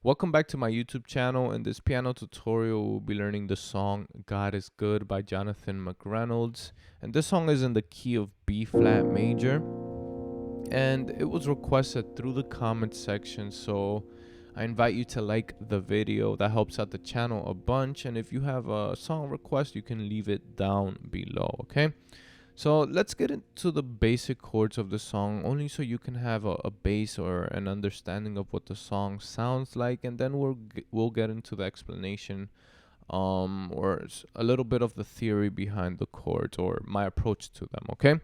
Welcome back to my YouTube channel. In this piano tutorial, we'll be learning the song God is Good by Jonathan McReynolds. And this song is in the key of B flat major. And it was requested through the comment section, so I invite you to like the video. That helps out the channel a bunch. And if you have a song request, you can leave it down below, okay? So let's get into the basic chords of the song, only so you can have a base or an understanding of what the song sounds like, and then we'll get into the explanation, or a little bit of the theory behind the chords or my approach to them. Okay,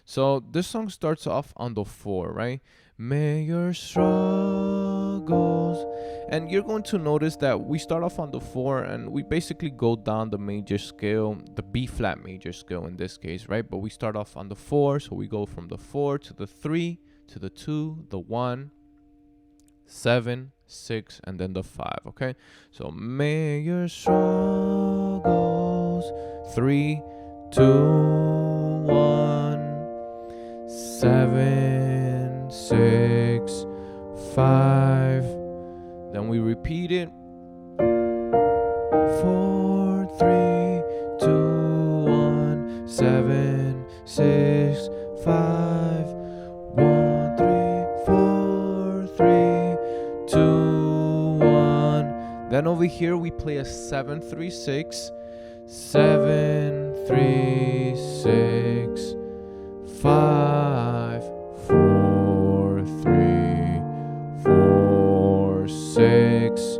so this song starts off on the 4, right? May your struggles, and you're going to notice that we start off on the 4 and we basically go down the major scale, the B flat major scale in this case, right? But we start off on the 4, so we go from the 4 to the 3 to the 2, the 1, 7, 6, and then the 5. Okay, so may your struggles, 3, 2, 1, 7, 6, 5. Then we repeat it. 4, 3, 2, 1, 7, 6, 5. 1, 3, 4, 3, 2, 1. Then over here we play a 7, 3, 6. 7, 3, 6, 5, 4, 3, 4, 6,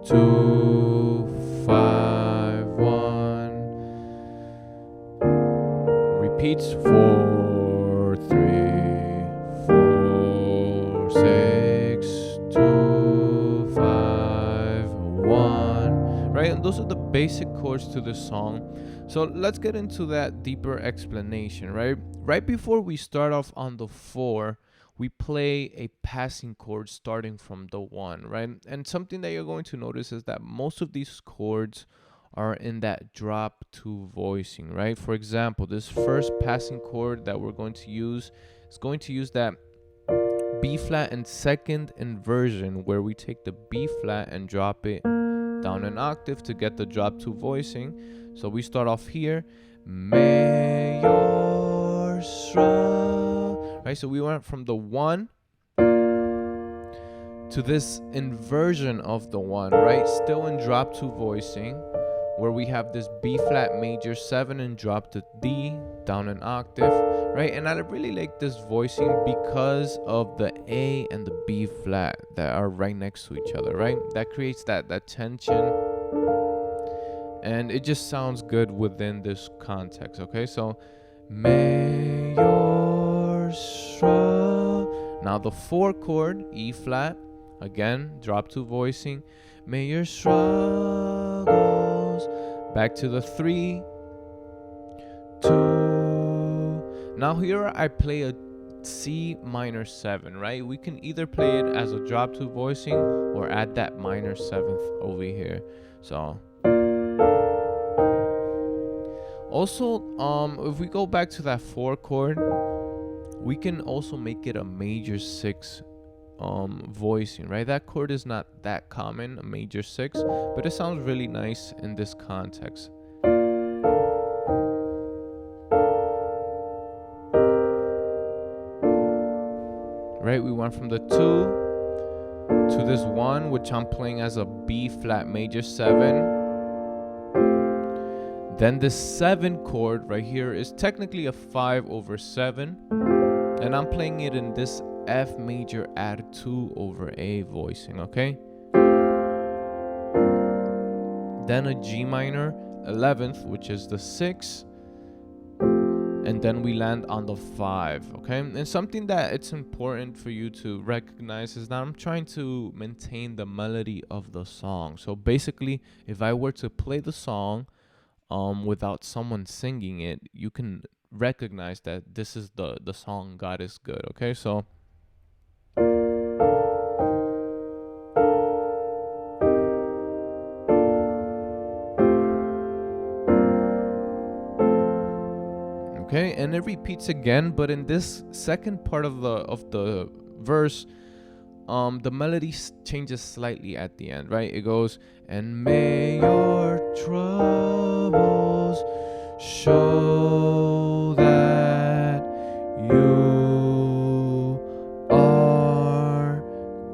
2, 5, 1. Repeats 4, 3, 4, 6, 2, 5, 1. Right? And those are the basic chords to the song. So let's get into that deeper explanation, right? Right before we start off on the 4, we play a passing chord starting from the 1, right? And something that you're going to notice is that most of these chords are in that drop 2 voicing, right? For example, this first passing chord that we're going to use is going to use that B flat and second inversion, where we take the B flat and drop it down an octave to get the drop 2 voicing. So we start off here, may your struggle, right? So we went from the 1 to this inversion of the 1, right? Still in drop 2 voicing, where we have this B flat major 7 and drop to D down an octave, right? And I really like this voicing because of the A and the B flat that are right next to each other, right? That creates that tension, and it just sounds good within this context. Okay, so may your struggle. Now the 4 chord, E flat, again drop 2 voicing, may your struggles. Back to the 3, 2. Now here I play a C minor 7, right? We can either play it as a drop 2 voicing or add that minor 7th over here. So also, if we go back to that 4 chord, we can also make it a major 6 voicing, right? That chord is not that common, a major 6, but it sounds really nice in this context. Right, we went from the 2 to this 1, which I'm playing as a B flat major 7. Then this 7 chord right here is technically a 5 over 7, and I'm playing it in this F major add 2 over A voicing, okay? Then a G minor 11th, which is the 6, and then we land on the 5, okay? And something that it's important for you to recognize is that I'm trying to maintain the melody of the song. So basically, if I were to play the song without someone singing it, you can recognize that this is the song God is Good. Okay, so okay, and it repeats again, but in this second part of the verse, the melody changes slightly at the end, right? It goes, and may your troubles show that you are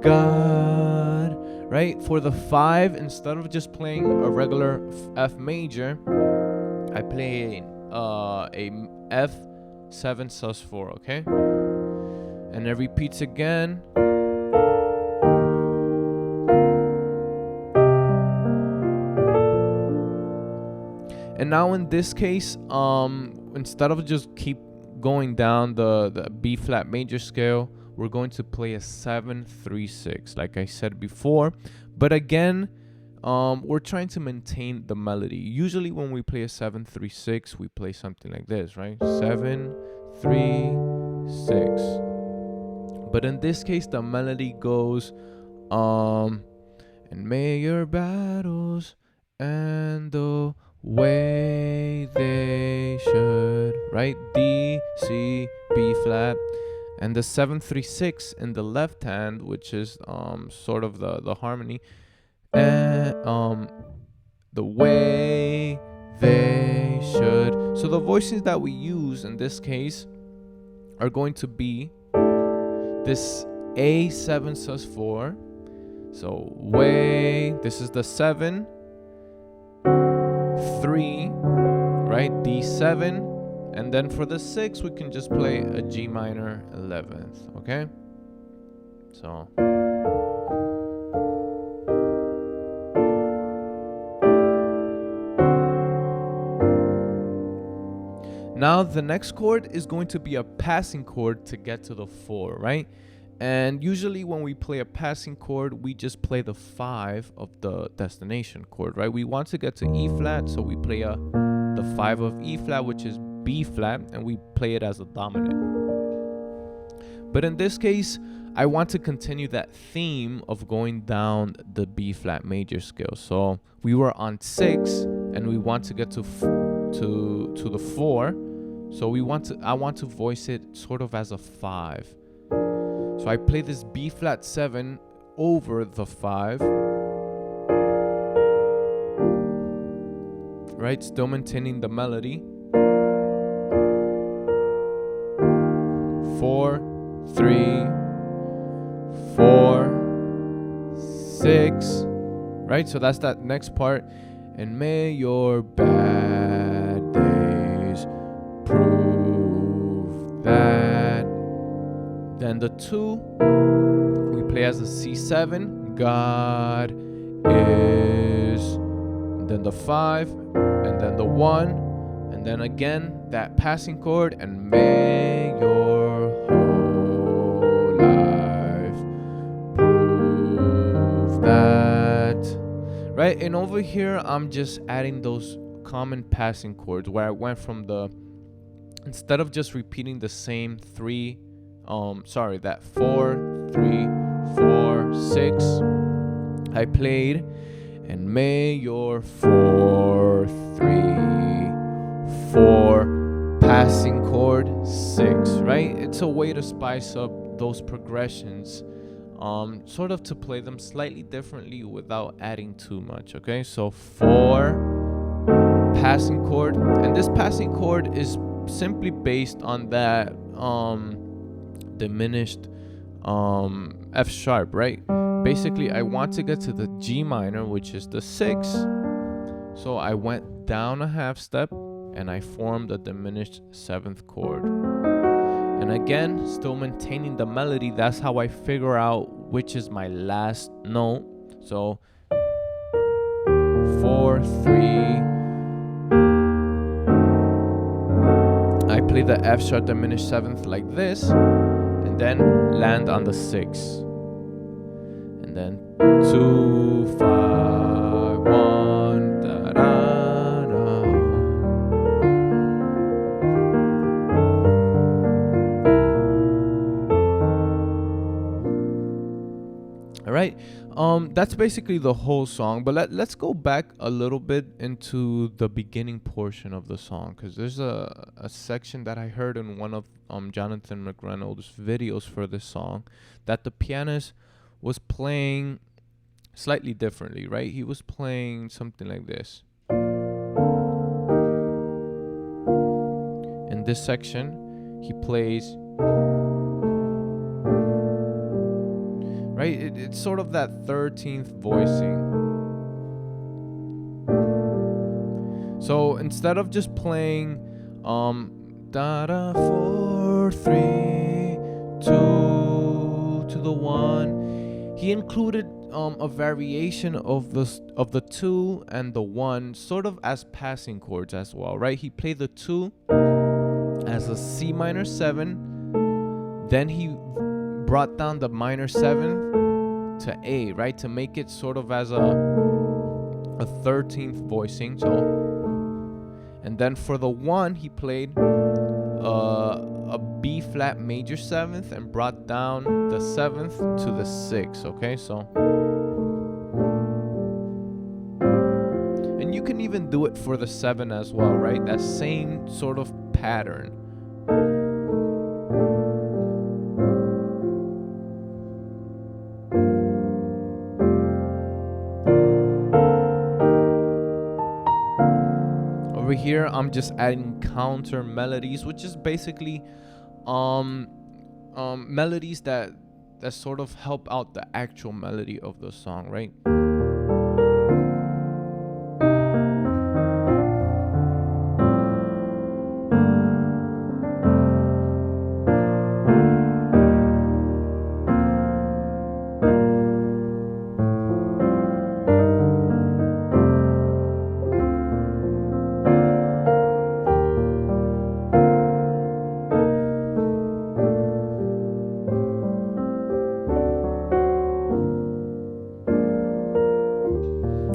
God, right? For the 5, instead of just playing a regular F major, I play a F7 sus4, okay? And it repeats again. And now in this case, instead of just keep going down the B flat major scale, we're going to play a 7-3-6, like I said before. But again, we're trying to maintain the melody. Usually when we play a 7-3-6, we play something like this, right? 7-3-6. But in this case, the melody goes, and may your battles and the way they should, right? D, C, B flat, and the 7-3-6 in the left hand, which is sort of the harmony, and the way they should. So the voices that we use in this case are going to be this A7 sus4. So way, this is the 7, 3, right? D7, and then for the 6 we can just play a G minor 11th, okay? So now the next chord is going to be a passing chord to get to the 4, right? And usually when we play a passing chord, we just play the 5 of the destination chord, right? We want to get to E flat, so we play the 5 of E flat, which is B flat, and we play it as a dominant. But in this case, I want to continue that theme of going down the B flat major scale. So we were on 6 and we want to get to the 4. So I want to voice it sort of as a 5. So I play this B flat 7 over the 5, right? Still maintaining the melody. 4, 3, 4, 6, right? So that's that next part. And may your bad days prove that. Then the 2, we play as a C7, God is, and then the 5, and then the 1, and then again that passing chord, and may your whole life prove that, right? And over here I'm just adding those common passing chords where I went from instead of just repeating the same 3, that 4, 3, 4, 6, I played, and may your 4, 3, 4 passing chord 6, right? It's a way to spice up those progressions, sort of to play them slightly differently without adding too much, okay? So 4 passing chord, and this passing chord is simply based on that diminished F sharp, right? Basically I want to get to the G minor, which is the 6, so I went down a half step and I formed a diminished 7th chord, and again still maintaining the melody. That's how I figure out which is my last note. So 4, 3, I play the F sharp diminished 7th like this, and then land on the 6, and then 2, 5, 1, da, da, da. All right, that's basically the whole song, but let's go back a little bit into the beginning portion of the song, because there's a section that I heard in one of Jonathan McReynolds' videos for this song, that the pianist was playing slightly differently, right? He was playing something like this. In this section, he plays, right? It's sort of that 13th voicing. So instead of just playing da da 4 3 2 to the 1, he included a variation of the 2 and the 1 sort of as passing chords as well, right? He played the 2 as a C minor 7, then he brought down the minor 7 to A, right, to make it sort of as a 13th voicing. So, and then for the 1 he played a B flat major 7th and brought down the 7th to the 6th. Okay, so, and you can even do it for the 7 as well, right? That same sort of pattern. Over here, I'm just adding counter melodies, which is basically melodies that sort of help out the actual melody of the song, right?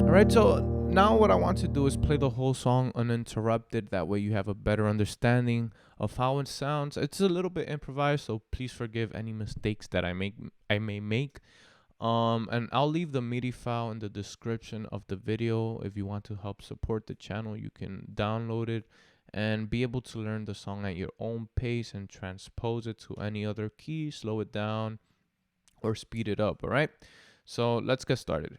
Alright, so now what I want to do is play the whole song uninterrupted. That way you have a better understanding of how it sounds. It's a little bit improvised, so please forgive any mistakes that I may make. And I'll leave the MIDI file in the description of the video. If you want to help support the channel, you can download it and be able to learn the song at your own pace and transpose it to any other key, slow it down, or speed it up. All right, so let's get started.